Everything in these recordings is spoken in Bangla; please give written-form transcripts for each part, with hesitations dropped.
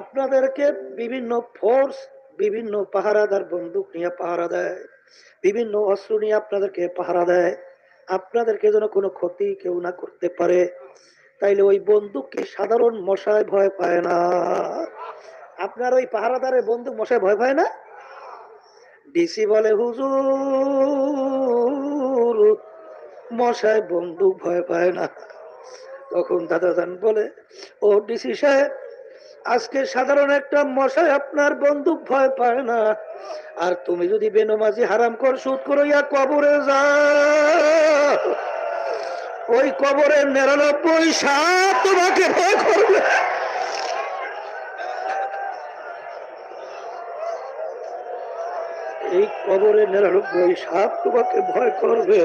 আপনাদেরকে বিভিন্ন ফোর্স, বিভিন্ন পাহারাদার বন্দুক নিয়ে পাহারা দেয়, বিভিন্ন অস্ত্র নিয়ে আপনাদেরকে পাহারা দেয়, আপনাদেরকে যেন কোনো ক্ষতি কেউ না করতে পারে। তাইলে ওই বন্দুককে সাধারণ মশায় ভয় পায় না। আপনার ওই পাহারাদারের বন্দুক মশায় ভয় পায় না? ডিসি বলে, হুজুর মশায় বন্দুক ভয় পায় না। তখন দাদাজান বলে, ও ডিসি সাহেব, আজকে সাধারণ একটা মশাই আপনার বন্দুক ভয় পায় না, আর তুমি যদি বেনমাজি হারাম কর সুদ করিয়া কবরে যাও, ওই কবরের 99 সাপ তোমাকে ভয় করবে। এই কবরের 99 সাপ তোমাকে ভয় করবে,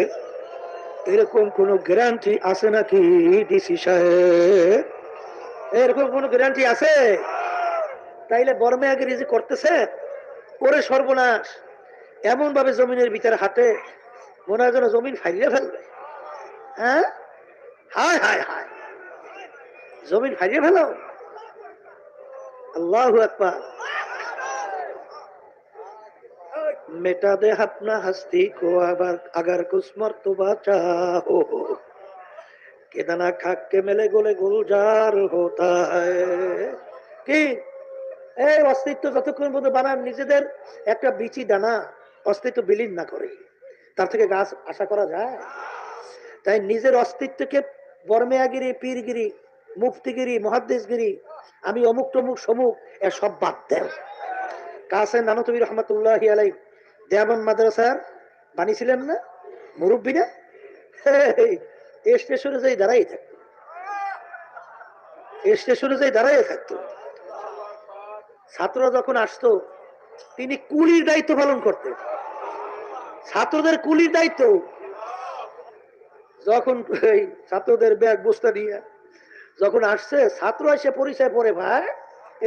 এরকম কোন গ্যারান্টি আছে নাকি ডিসি সাহেব? এরকম কোন গ্যারান্টি আছে? তাইলে বর্মে আগে রিজি করতেছে, ওরে সর্বনাশ, এমন ভাবে জমিনের ভিতরে হাঁটে মনে হয় যেন জমিন ফাইলিয়ে ফেলবে। হ্যাঁ, হায় হায় হায়, জমিন ফাইলিয়ে ফেলো। আল্লাহু আকবার। मिटा दे अपना हस्ती को अगर कुछ मर्तबा चाहो, के दाना खाक के मेले गोले गुलजार होता है। কি এই অস্তিত্ব যতক্ষণ পর্যন্ত বানান নিজেদের একটা বিচি দানা অস্তিত্ব বিলীন না করে, তার থেকে গাছ আশা করা যায়? তাই নিজের অস্তিত্বকে বর্মেয়াগিরি, পীরগিরি, মুফতিগিরি, মহাদ্দেশগিরি, আমি অমুক টমুক সমুক, এসব বাদ দেন। কাসেম নানতুবি রহমতুল্লাহি আলাইহি দেওবন্দ মাদ্রাসার বানিয়েছিলেন না মুরব্বী না? স্টেশনে যাই দাঁড়াই থাকতো, স্টেশনে যাই দাঁড়াই থাকতো। ছাত্ররা যখন আসতো তিনি কুলির দায়িত্ব পালন করতেন, ছাত্রদের কুলির দায়িত্ব। যখন এই ছাত্রদের ব্যাগ বস্তা নিয়ে যখন আসছে, ছাত্র এসে পরিচয় পড়ে, ভাই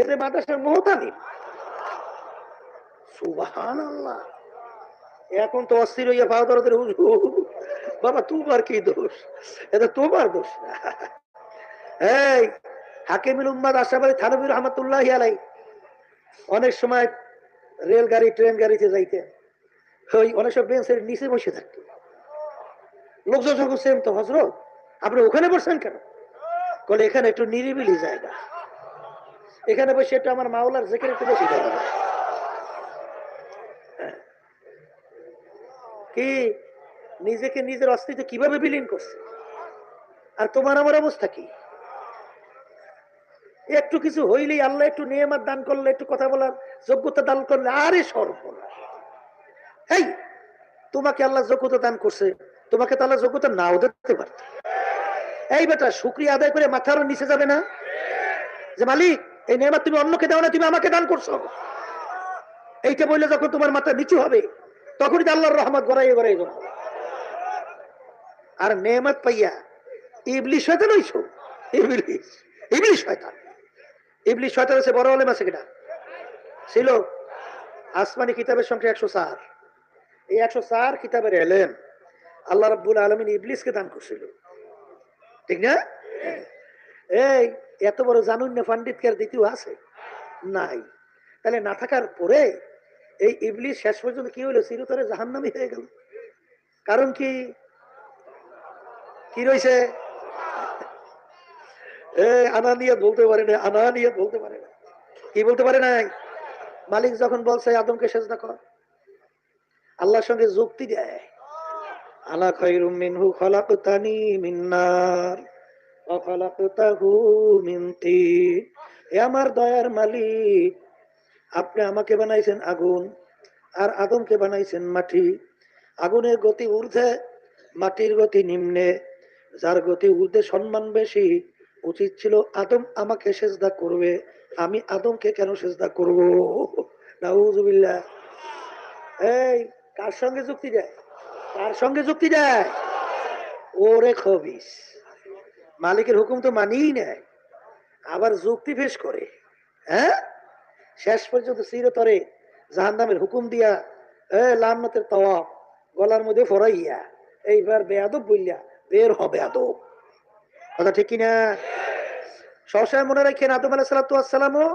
এতে মাদ্রাসার মোহতামিম। সুবহানাল্লাহ। এখন তো অস্থির হইয়া পাও দরদের, হুজুর বাবা তোমার কি দোষ? এটা তোমার দোষ না। এই হাকিমুল উম্মাদ আশরাফ আলী থানভী রহমাতুল্লাহি আলাইহি অনেক সময় রেলগাড়ি ট্রেন গাড়িতে যাইতে ওই অনেক সব বেঞ্চের নিচে বসে থাকতো। লোকজন যখন সেম তো, হজরত আপনি ওখানে বসছেন কেন? বলে এখানে একটু নিরিবিলি জায়গা, এখানে বসে একটু আমার মাওলার জিকির একটু বেশি করা যায়। কি নিজেকে নিজের অস্তিত্ব কিভাবে বিলীন করছে? আর তোমার আমার অবস্থা কি? একটু কিছু হইলেই আল্লাহ একটু নিয়ামত দান করলে, একটু কথা বলার যোগ্যতা দান করলে, আরে সর্বনাশ। এই তোমাকে আল্লাহ যোগ্যতা দান করছে, তোমাকে তো আল্লাহ যোগ্যতা নাও দিতে পারত। এই বেটা শুকরিয়া আদায় করে মাথার নিচে যাবে না যে মালিক এই নিয়ামত তুমি অন্যকে দাও না, তুমি আমাকে দান করছো। এইটা বললে যখন তোমার মাথা নিচু হবে, তখনই আল্লাহর রহমত গড়াইয়ে গড়াই যাবে। আর নেয়ামত পাইয়া ইবলিস শয়তান হইছো। ইবলিস, ইবলিস শয়তান। ইবলিস শয়তান হচ্ছে বড় আলেম আছে কিনা? ছিল। আসমানি কিতাবের সংখ্যা 104। এই 104 কিতাবের এলেম আল্লাহ রাব্বুল আলামিন ইবলিসকে দান করছিল, ঠিক না? এই এত বড় জানুন্য পণ্ডিতকার দ্বিতীয় আছে নাই? তাহলে না থাকার পরে এই ইবলিস শেষ পর্যন্ত কি হইলো? চিরতরে জাহান্নামী হয়ে গেল। কারণ কি? কি রয়েছে? আনানিয়াত বলতে পারে না, আনানিয়াত বলতে পারে না। কি বলতে পারে নাই? মালিক যখন বলছে আদমকে সেজদা কর, আল্লাহর সঙ্গে যুক্তি দেয়, আলা খায়রুম মিনহু খালাকতানি মিন নার ওয়া খালাকতাহু মিন তিন। হে আমার দয়ার মালিক, আপনি আমাকে বানাইছেন আগুন, আর আদমকে বানাইছেন মাটি। আগুনের গতি ঊর্ধ্বে, মাটির গতি নিম্নে। যার গতি ঊর্ধ্বে সম্মান বেশি, উচিত ছিল আদম আমাকে সেজদা করবে, আমি আদমকে কেন সেজদা করব? নাউজুবিল্লাহ। এই কার সঙ্গে যুক্তি দেয়? কার সঙ্গে যুক্তি দেয়? ওরে খবিস, মালিকের হুকুম তো মানিই নেয়, আবার যুক্তি পেশ করে। হ্যাঁ, শেষ পর্যন্ত চিরতরে জাহান্নামের হুকুম দিয়া লান্নাতের তাওয়াব গলার মধ্যে ফরাইয়া এইবার বেয়াদব বললা বের হবে আদব। কথা ঠিক কিনা? সবসময় মনে রাখেন, আদম আলাইহিস সালাতু ওয়াস সালামও